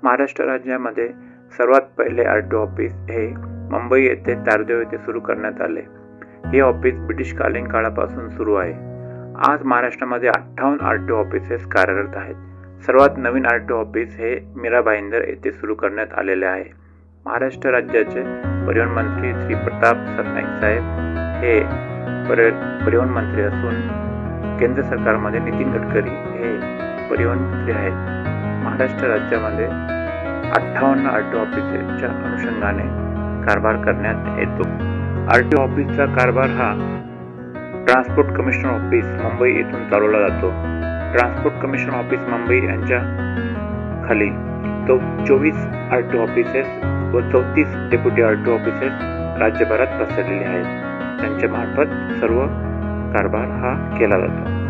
महाराष्ट्र राज्यामध्ये सर्वात पहिले RTO ऑफिस हे मुंबई येथे तारदेव येथे सुरू करण्यात आले. हे ऑफिस ब्रिटिशकालीन काळापासून सुरू आहे. आज महाराष्ट्रामध्ये 58 RTO ऑफिसेस कार्यरत आहेत. सर्वात नवीन RTO ऑफिस हे मीरा भाईंदर येथे सुरू करण्यात आलेले आहे. महाराष्ट्र राज्याचे परिवहन मंत्री श्री प्रताप सरनाईक साहेब हे परिवहन मंत्री असून केंद्र सरकारमध्ये नितीन गडकरी हे परिवहन मंत्री आहेत. महाराष्ट्र राज्यामध्ये 58 RTO ऑफिसच्या अनुषंगाने कारभार करण्यात येतो. RTO ऑफिसचा कारभार हा ट्रान्सपोर्ट कमिशनर ऑफिस मुंबई येथून चालवला जातो. ट्रान्सपोर्ट कमिशनर ऑफिस मुंबई यांच्या खाली 24 RTO ऑफिसेस व 34 डेप्युटी RTO ऑफिसेस राज्यभरात पसरलेले आहेत. त्यांच्या मार्फत सर्व कारभार हा केला जातो.